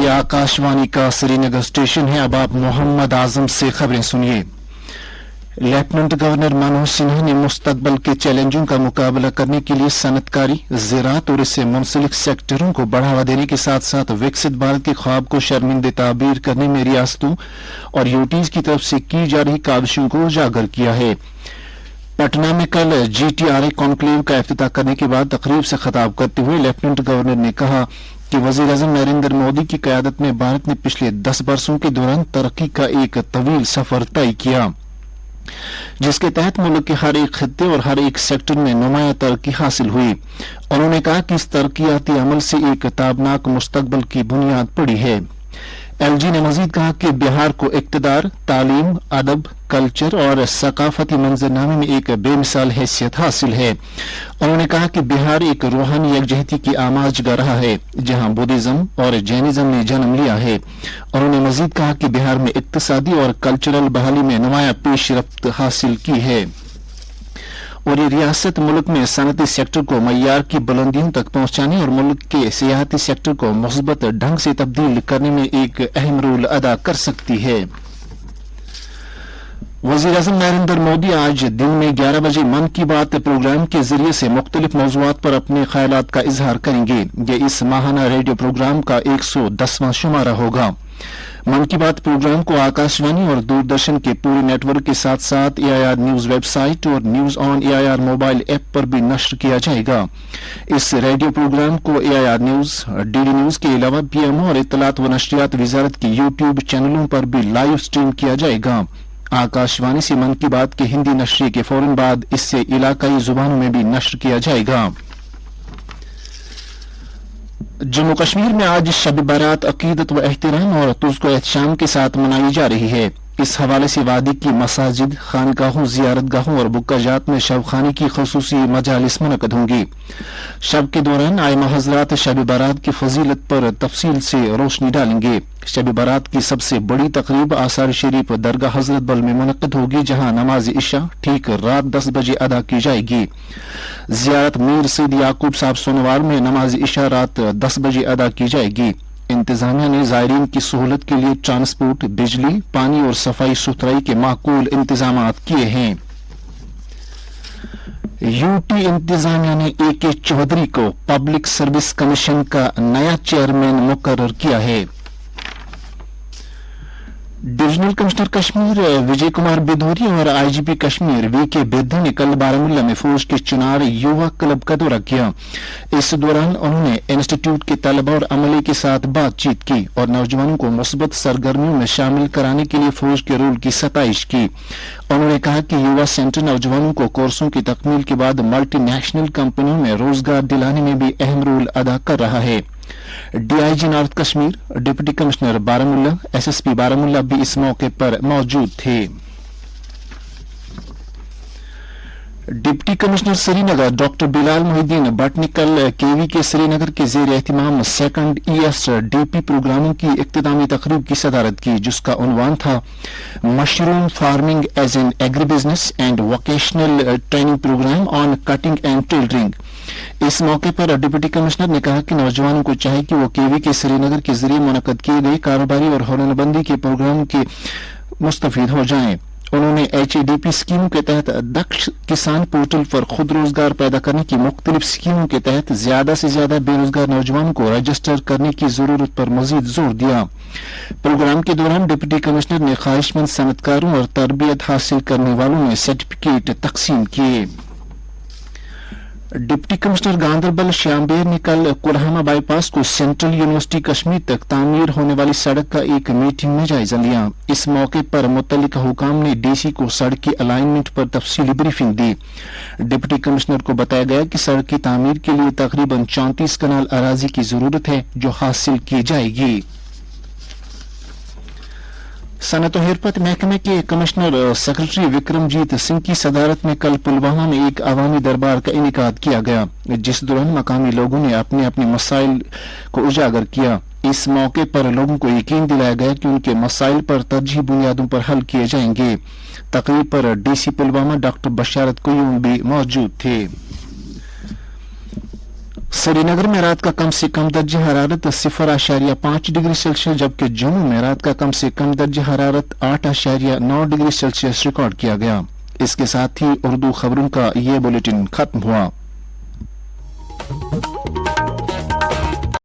ये आकाशवाणी का श्रीनगर स्टेशन है। अब आप मोहम्मद आजम से खबरें सुनिए। लेफ्टिनेंट गवर्नर मनोज सिन्हा ने मुस्तकबल के चैलेंजों का मुकाबला करने के लिए सनतकारी, ज़राअत और इससे मुंसलिक सेक्टरों को बढ़ावा देने के साथ साथ विकसित भारत के ख्वाब को शर्मिंदा ताबीर करने में रियासतों और यूटीज की तरफ से की जा रही काविशों को उजागर किया है। पटना में कल GTRA कॉन्क्लेव का इफ्तिताह करने के बाद तकरीब से खिताब करते हुए लेफ्टिनेंट गवर्नर ने कहा कि वज़ीर-ए-आज़म नरेंद्र मोदी की क़यादत में भारत ने पिछले 10 वर्षों के दौरान तरक्की का एक तवील सफर तय किया, जिसके तहत मुल्क के हर एक खित्ते और हर एक सेक्टर में नुमाया तरक्की हासिल हुई। उन्होंने कहा कि इस तरक्याती अमल से एक ताबनाक मुस्तकबल की बुनियाद पड़ी है। LG ने मजीद कहा कि बिहार को इक्तदार, तालीम, अदब, कल्चर और सकाफती मंजरनामे में एक बेमिसाल हैसियत हासिल है। उन्होंने कहा कि बिहार एक रूहानी यकजहती की आमाजगाह रहा है, जहां बुद्धिज्म और जैनिज्म ने जन्म लिया है। उन्होंने मजीद कहा कि बिहार में इक्तसादी और कल्चरल बहाली में नुमाया पेशरफ्त हासिल की है और ये रियासत मुल्क में सनती सेक्टर को मय्यार की बुलंदियों तक पहुंचाने और मुल्क के सियाहती सेक्टर को मुस्बत ढंग से तब्दील करने में एक अहम रोल अदा कर सकती है। वज़ीर-ए-आज़म नरेंद्र मोदी आज दिन में 11 बजे मन की बात प्रोग्राम के जरिए से मुख्तलिफ मौज़ूआत पर अपने ख्यालात का इजहार करेंगे। ये इस माहाना रेडियो प्रोग्राम का 110वां शुमारा होगा। मन की बात प्रोग्राम को आकाशवाणी और दूरदर्शन के पूरे नेटवर्क के साथ साथ AIR न्यूज वेबसाइट और news on AIR mobile app पर भी नश्र किया जाएगा। इस रेडियो प्रोग्राम को AIR न्यूज, DD न्यूज के अलावा PMO और इत्तलात व नशरियात वजारत के YouTube चैनलों पर भी लाइव स्ट्रीम किया जाएगा। आकाशवाणी से मन की बात के हिंदी नशरे के फौरन बाद इससे इलाकाई जुबानों में भी नश्र किया जाएगा। जम्मू कश्मीर में आज शब बारात अकीदत व एहतराम और तुज़्को एहतशाम के साथ मनाई जा रही है। इस हवाले से वादी की मसाजिद, खानकाहों, जियारतगाहों और बुक्काजात में शब खानी की खुसूसी मजालिस मुनक़द होंगी। शब के दौरान आइमा हज़रात शब बारात की फजीलत पर तफसील से रोशनी डालेंगे। शब बारात की सबसे बड़ी तकरीब आसार शरीफ दरगाह हजरत बल में मुनक़द होगी, जहां नमाज इशा ठीक रात 10 बजे अदा की जाएगी। जियारत मीर सैयद याकूब साहब सोनवार में नमाज इशा रात 10 बजे अदा की जाएगी। इंतजामिया ने ज़ायरीन की सहूलत के लिए ट्रांसपोर्ट, बिजली, पानी और सफाई सुथराई के माकूल इंतजाम किए हैं। यूटी इंतजामिया ने AK चौधरी को पब्लिक सर्विस कमीशन का नया चेयरमैन मुकर्रर किया है। डिविजनल कमिश्नर कश्मीर विजय कुमार बिधोरी और IGP कश्मीर VK बेदी ने कल बारामूला में फौज के चिनार युवा क्लब का दौरा किया। इस दौरान उन्होंने इंस्टीट्यूट के तलबा और अमले के साथ बातचीत की और नौजवानों को मुस्बत सरगर्मियों में शामिल कराने के लिए फौज के रोल की सताइश की। उन्होंने कहा कि युवा सेंटर नौजवानों को कोर्सों की तकमील के बाद मल्टीनेशनल कंपनियों में रोजगार दिलाने में भी अहम रोल अदा कर रहा है। DIG north Kashmir, deputy commissioner Baramulla, SSP Baramulla भी इस मौके पर मौजूद थे। Deputy commissioner Srinagar doctor Bilal Mohiddin Bhatt ने कल KV के श्रीनगर के जेर एहतिमाम सेकंड ESDP प्रोग्रामों की इख्तितामी तकरीब की सदारत की, जिसका उन्वान था mushroom farming as an agribusiness and vocational training programme on cutting and tailoring. इस मौके पर डिप्टी कमिश्नर ने कहा कि नौजवानों को चाहिए कि वो KV के श्रीनगर के जरिए मुनक़द किए गए कारोबारी और हुनरबंदी के प्रोग्राम के मुस्तफीद हो जाएं। उन्होंने HADP स्कीम के तहत दक्ष किसान पोर्टल पर खुद रोजगार पैदा करने की मुख्तलिफ स्कीमों के तहत ज्यादा से ज्यादा बेरोजगार नौजवानों को रजिस्टर करने की जरूरत पर मजीद जोर दिया। प्रोग्राम के दौरान डिप्टी कमिश्नर ने ख्वाहिशमंद सनतकारों और तरबियत हासिल करने वालों में सर्टिफिकेट तकसीम किए। डिप्टी कमिश्नर गांधरबल श्यामबेर ने कल कुरहामा बाईपास को सेंट्रल यूनिवर्सिटी कश्मीर तक तामीर होने वाली सड़क का एक मीटिंग में जायजा लिया। इस मौके पर मुतल्लिका हुकाम ने DC को सड़क की अलाइनमेंट पर तफसीली ब्रीफिंग दी। डिप्टी कमिश्नर को बताया गया कि सड़क की तामीर के लिए तकरीबन 34 कनाल अराजी की जरूरत है, जो हासिल की जाएगी। सनत व हिरफत महकमे के कमिश्नर सेक्रेटरी विक्रमजीत सिंह की सदारत में कल पुलवामा में एक अवामी दरबार का इनेकाद किया गया, जिस दौरान मकामी लोगों ने अपने अपने मसाइल को उजागर किया। इस मौके पर लोगों को यकीन दिलाया गया कि उनके मसाइल पर तरजीही बुनियादों पर हल किए जाएंगे। तकरीब पर DC पुलवामा डॉक्टर बशारत कुयूम भी मौजूद थे। श्रीनगर में रात का कम से कम दर्जा हरारत 0.5 डिग्री सेल्सियस जबकि जम्मू में रात का कम से कम दर्जा हरारत 8.9 डिग्री सेल्सियस रिकॉर्ड किया गया। इसके साथ ही उर्दू खबरों का ये बुलेटिन खत्म हुआ।